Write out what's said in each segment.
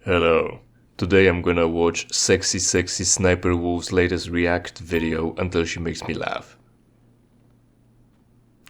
Hello. Today I'm gonna watch SSSniperwolf's latest react video until she makes me laugh.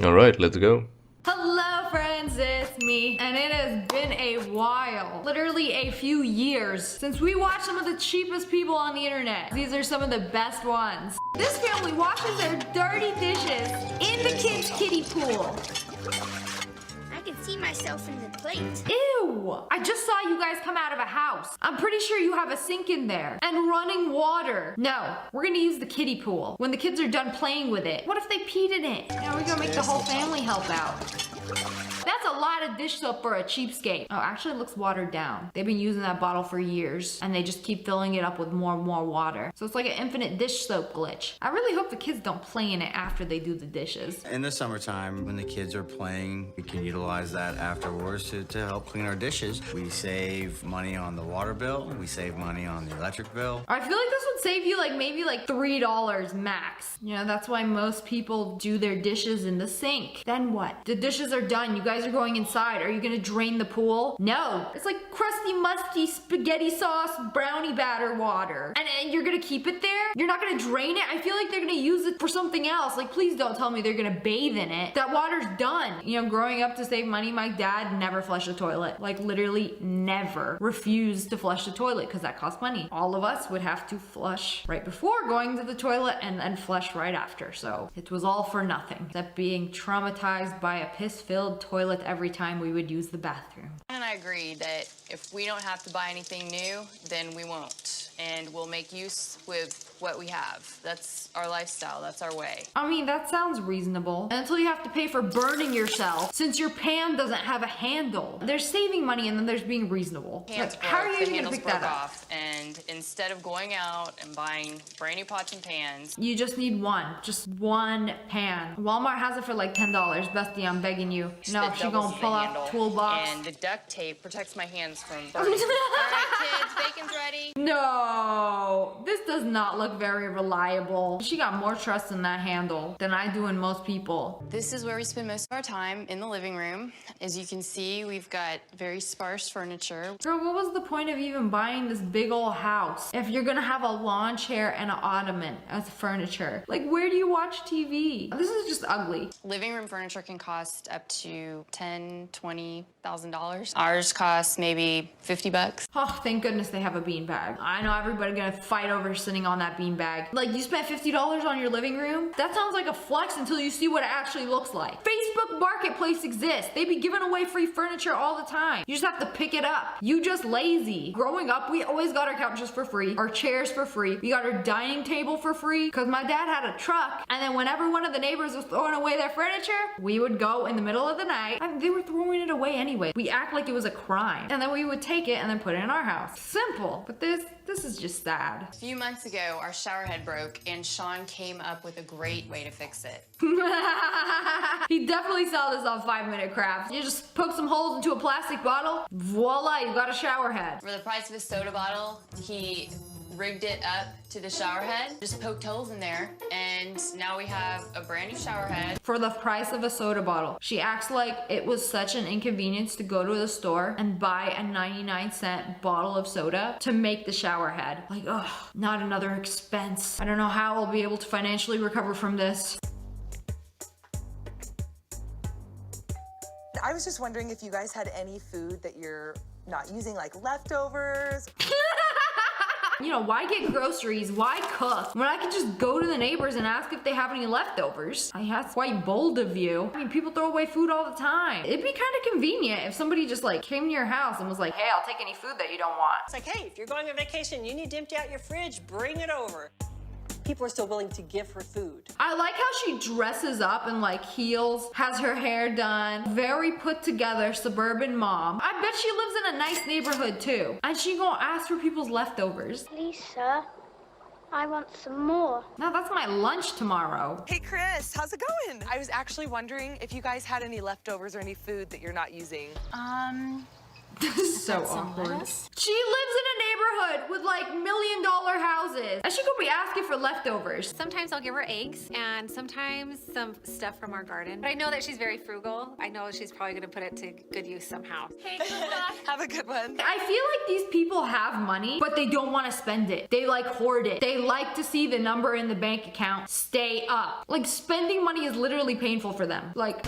Alright, let's go. Hello friends, it's me, and it has been a while, literally a few years, since we watched some of the cheapest people on the internet. These are some of the best ones. This family washes their dirty dishes in the kids' kiddie pool. I can see myself in the plate. Ew! I just saw you guys come out of a house. I'm pretty sure you have a sink in there and running water. No, we're gonna use the kiddie pool when the kids are done playing with it. What if they peed in it? Now we're gonna make the whole family help out. That's a lot of dish soap for a cheapskate. Oh, actually it looks watered down. They've been using that bottle for years and they just keep filling it up with more and more water. So it's like an infinite dish soap glitch. I really hope the kids don't play in it after they do the dishes. In the summertime, when the kids are playing, we can utilize that afterwards to help clean our dishes. We save money on the water bill. We save money on the electric bill. I feel like this would save you maybe $3 max. You know, that's why most people do their dishes in the sink. Then what? The dishes are done. You guys are going inside. Are you gonna drain the pool? No. It's like crusty, musty spaghetti sauce, brownie batter water. And you're gonna keep it there? You're not gonna drain it? I feel like they're gonna use it for something else. Please don't tell me they're gonna bathe in it. That water's done. You know, growing up to save money, my dad never flushed the toilet. Literally never. Refused to flush the toilet because that costs money. All of us would have to flush right before going to the toilet and then flush right after. So it was all for nothing, except being traumatized by a piss-filled toilet every time we would use the bathroom. And I agree that if we don't have to buy anything new, then we won't. And we'll make use with what we have. That's our lifestyle, that's our way. I mean, that sounds reasonable. Until you have to pay for burning yourself, since your pan doesn't have a handle. There's saving money and then there's being reasonable. How are you gonna pick that up? And instead of going out and buying brand new pots and pans, you just need one. Just one pan. Walmart has it for $10. Bestie, I'm begging you. No, she gonna pull out toolbox. and the duct tape protects my hands from burning. Alright kids, bacon's ready. No, this does not look very reliable. She got more trust in that handle than I do in most people. This is where we spend most of our time, in the living room. As you can see, we've got very sparse furniture. Girl, what was the point of even buying this big old house if you're gonna have a lawn chair and an ottoman as furniture? Where do you watch TV? This is just ugly. Living room furniture can cost up to $10,000, $20,000. Ours costs maybe $50. Oh, thank goodness they have a beanbag. I know everybody gonna fight over sitting on that beanbag. You spent $50 on your living room? That sounds like a flex until you see what it actually looks like. Facebook Marketplace exists. They be giving away free furniture all the time. You just have to pick it up. You just lazy. Growing up, we always got our couches for free, our chairs for free. We got our dining table for free because my dad had a truck. And then whenever one of the neighbors was throwing away their furniture, we would go in the middle of the night. They were throwing it away anyway. We act like it was a crime. And then we would take it and then put it in our house. Simple. But this is just sad. A few months ago, our shower head broke and Sean came up with a great way to fix it. He definitely saw this on 5-Minute Crafts. You just poke some holes into a plastic bottle, voila, you got a shower head. For the price of a soda bottle, he rigged it up to the shower head, just poked holes in there, and now we have a brand new shower head. For the price of a soda bottle. She acts like it was such an inconvenience to go to the store and buy a 99-cent bottle of soda to make the shower head. Ugh, not another expense. I don't know how I'll be able to financially recover from this. I was just wondering if you guys had any food that you're not using, leftovers. You know, why get groceries? Why cook? When I could just go to the neighbors and ask if they have any leftovers. That's quite bold of you. I mean, people throw away food all the time. It'd be kind of convenient if somebody just came to your house and was like, hey, I'll take any food that you don't want. It's hey, if you're going on vacation, you need to empty out your fridge, bring it over. People are still willing to give her food. I like how she dresses up in heels, has her hair done, very put together suburban mom. I bet she lives in a nice neighborhood too. And she gonna ask for people's leftovers. Please, sir, I want some more. Now that's my lunch tomorrow. Hey Chris, how's it going? I was actually wondering if you guys had any leftovers or any food that you're not using. This is so awkward. She lives in a neighborhood with $1 million million-dollar houses. And she could be asking for leftovers. Sometimes I'll give her eggs and sometimes some stuff from our garden. But I know that she's very frugal. I know she's probably gonna put it to good use somehow. Hey, good luck. Have a good one. I feel like these people have money, but they don't want to spend it. They like hoard it. They like to see the number in the bank account stay up. Like spending money is literally painful for them. Like,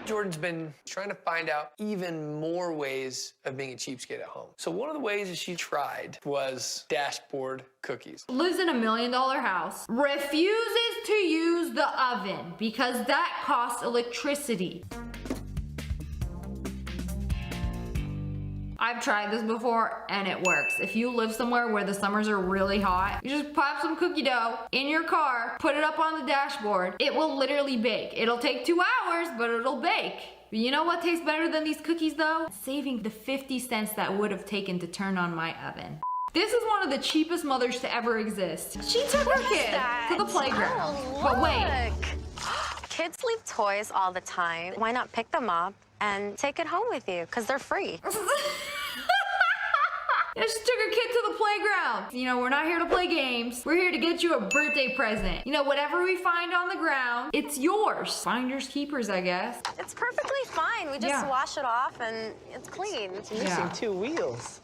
Jordan's been trying to find out even more ways of being a cheapskate at home. So one of the ways that she tried was dashboard cookies. lives in $1 million house, refuses to use the oven because that costs electricity. I've tried this before and it works. If you live somewhere where the summers are really hot, you just pop some cookie dough in your car, put it up on the dashboard. It will literally bake. It'll take 2 hours, but it'll bake. But you know what tastes better than these cookies though? Saving the 50 cents that would have taken to turn on my oven. This is one of the cheapest mothers to ever exist. She took her kid to the playground. But wait. Kids leave toys all the time. Why not pick them up and take it home with you? Because they're free. Yeah, she took her kid to the playground. You know, we're not here to play games. We're here to get you a birthday present. You know, whatever we find on the ground, it's yours. Finders keepers, I guess. It's perfectly fine. We just wash it off and it's clean. It's missing 2 wheels.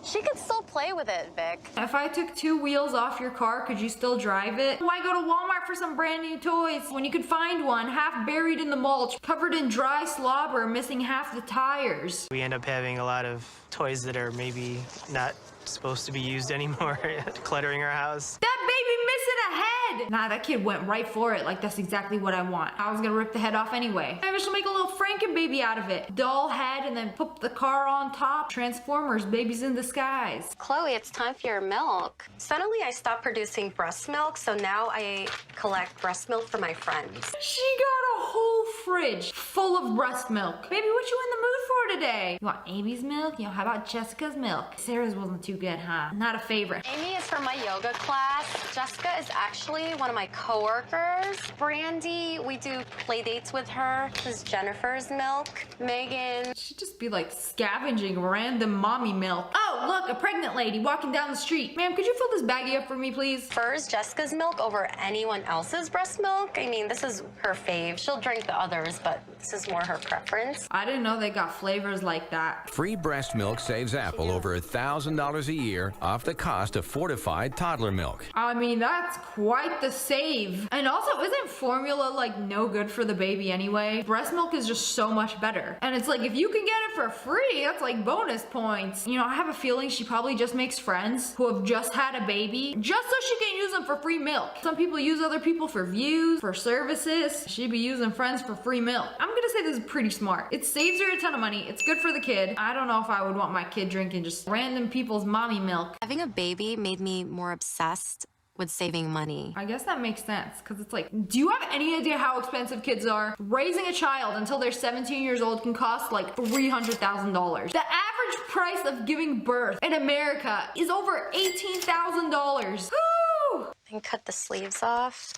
She could still play with it, Vic. If I took 2 wheels off your car, could you still drive it? Why go to Walmart for some brand new toys when you could find one half buried in the mulch, covered in dry slobber, missing half the tires? We end up having a lot of toys that are maybe not supposed to be used anymore, cluttering our house. That baby missing a head! Nah, that kid went right for it, like that's exactly what I want. I was gonna rip the head off anyway. Maybe she'll make a little Franken baby out of it. Doll head and then put the car on top. Transformers, babies in disguise. Chloe, it's time for your milk. Suddenly I stopped producing breast milk, so now I collect breast milk for my friends. She got a whole fridge full of breast milk. Baby, what you in the mood for today? You want Amy's milk? You know, how about Jessica's milk? Sarah's wasn't too good, huh? Not a favorite. Amy is from my yoga class. Jessica is actually one of my coworkers. Brandy, we do play dates with her. This is Jennifer's milk. Megan. She'd just be like scavenging random mommy milk. Oh, look, a pregnant lady walking down the street. Ma'am, could you fill this baggie up for me, please? Prefers Jessica's milk over anyone else's breast milk. I mean, this is her fave. She'll drink the others, but this is more her preference. I didn't know they got flavors like that. Free breast milk saves Apple over $1,000 a year off the cost of fortified toddler milk. I mean, that's quite the save. And also, isn't formula like no good for the baby anyway? Breast milk is just so much better. And it's like, if you can get it for free, that's like bonus points. You know, I have a feeling she probably just makes friends who have just had a baby just so she can use them for free milk. Some people use other people for views, for services. She'd be using friends for free milk. I'm gonna say this is pretty smart. It saves her a ton of money. It's good for the kid. I don't know if I would want my kid drinking just random people's mommy milk. Having a baby made me more obsessed with saving money. I guess that makes sense, because it's like, do you have any idea how expensive kids are? Raising a child until they're 17 years old can cost like $300,000. The average price of giving birth in America is over $18,000. Woo! And cut the sleeves off.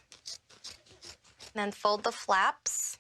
And then fold the flaps.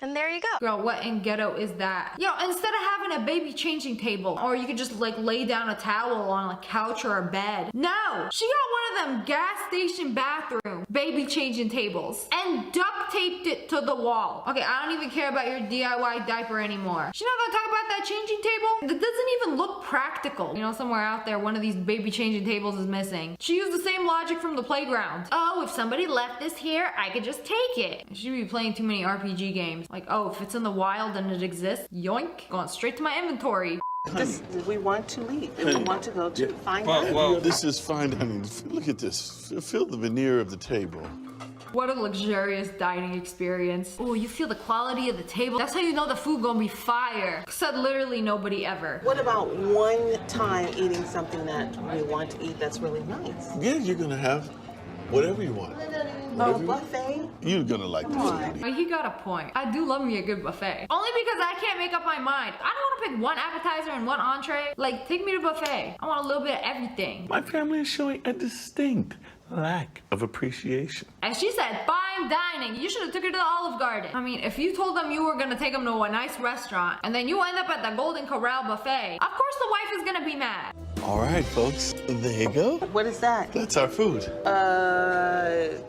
And there you go. Girl, what in ghetto is that? Yo, instead of having a baby changing table, or you could just like lay down a towel on a couch or a bed. No, she got one of them gas station bathroom baby changing tables and duct taped it to the wall. Okay, I don't even care about your DIY diaper anymore. She's not gonna talk about that changing table? That doesn't even look practical. You know, somewhere out there, one of these baby changing tables is missing. She used the same logic from the playground. Oh, if somebody left this here, I could just take it. She'd be playing too many RPG games. Like, oh, if it's in the wild and it exists, yoink, going straight to my inventory. We want to leave. We want to go to fine dining. Well, this is fine dining. Look at this. Feel the veneer of the table. What a luxurious dining experience. Oh, you feel the quality of the table. That's how you know the food gonna be fire. Said literally nobody ever. What about one time eating something that we want to eat that's really nice? Yeah, you're gonna have whatever you want. Oh, buffet? You're gonna like this. He got a point. I do love me a good buffet. Only because I can't make up my mind. I don't want to pick one appetizer and one entree. Like, take me to buffet. I want a little bit of everything. My family is showing a distinct lack of appreciation. And she said, fine dining. You should have took her to the Olive Garden. I mean, if you told them you were gonna take them to a nice restaurant and then you end up at the Golden Corral buffet, of course the wife is gonna be mad. All right, folks, there you go. What is that? That's our food.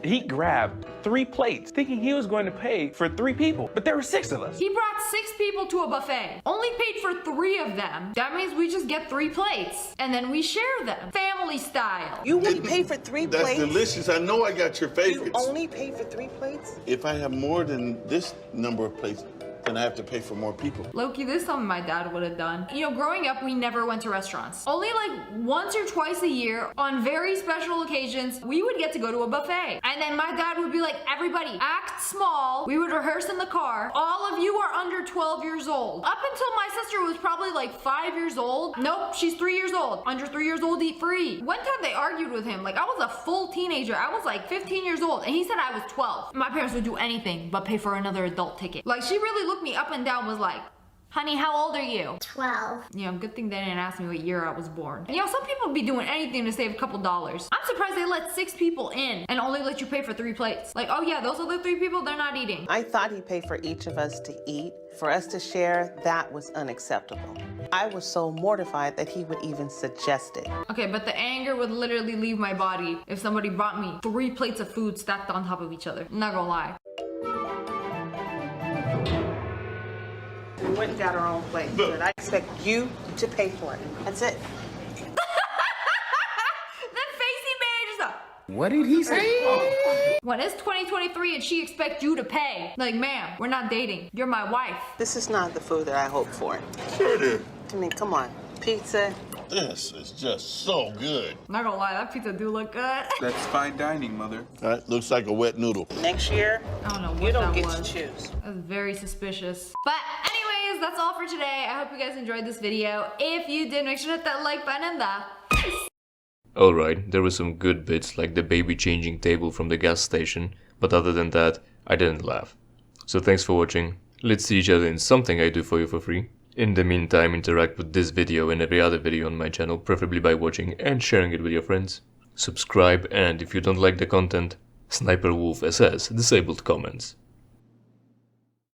He grabbed 3 plates, thinking he was going to pay for 3 people, but there were 6 of us. He brought 6 people to a buffet, only paid for 3 of them. That means we just get 3 plates, and then we share them, family style. You only pay for 3 That's plates? delicious. I know I got your favorites. You only pay for 3 plates? If I have more than this number of plates, then I have to pay for more people. Loki, this is something my dad would have done. You know, growing up, we never went to restaurants. Only like once or twice a year, on very special occasions, we would get to go to a buffet. And then my dad would be like, everybody, act small. We would rehearse in the car. All of you are under 12 years old. Up until my sister was probably like 5 years old. Nope, she's 3 years old. Under 3 years old, eat free. One time they argued with him. Like, I was a full teenager. I was like 15 years old, and he said I was 12. My parents would do anything but pay for another adult ticket. Like, she really looked me up and down, was like, honey, how old are you? 12. You know, good thing they didn't ask me what year I was born. You know, some people be doing anything to save a couple dollars. I'm surprised they let 6 people in and only let you pay for 3 plates. Like, oh yeah, those other 3 people, they're not eating. I thought he paid for each of us to eat. For us to share, that was unacceptable. I was so mortified that he would even suggest it. Okay, but the anger would literally leave my body if somebody brought me 3 plates of food stacked on top of each other. I'm not gonna lie. We went and got our own plate, but I expect you to pay for it. That's it. What did he say? When it's 2023 and she expects you to pay, like, ma'am, we're not dating. You're my wife. This is not the food that I hoped for. Sure it is. I mean, come on. Pizza. This is just so good. Not gonna lie, that pizza do look good. That's fine dining, Mother. That looks like a wet noodle. Next year, I don't know what you don't that get was. to choose. That's very suspicious. But anyways, that's all for today. I hope you guys enjoyed this video. If you did, make sure to hit that like button and the Alright, there were some good bits like the baby changing table from the gas station, but other than that, I didn't laugh. So thanks for watching. Let's see each other in something I do for you for free. In the meantime, interact with this video and every other video on my channel, preferably by watching and sharing it with your friends. Subscribe, and if you don't like the content, SSSniperwolf disabled comments.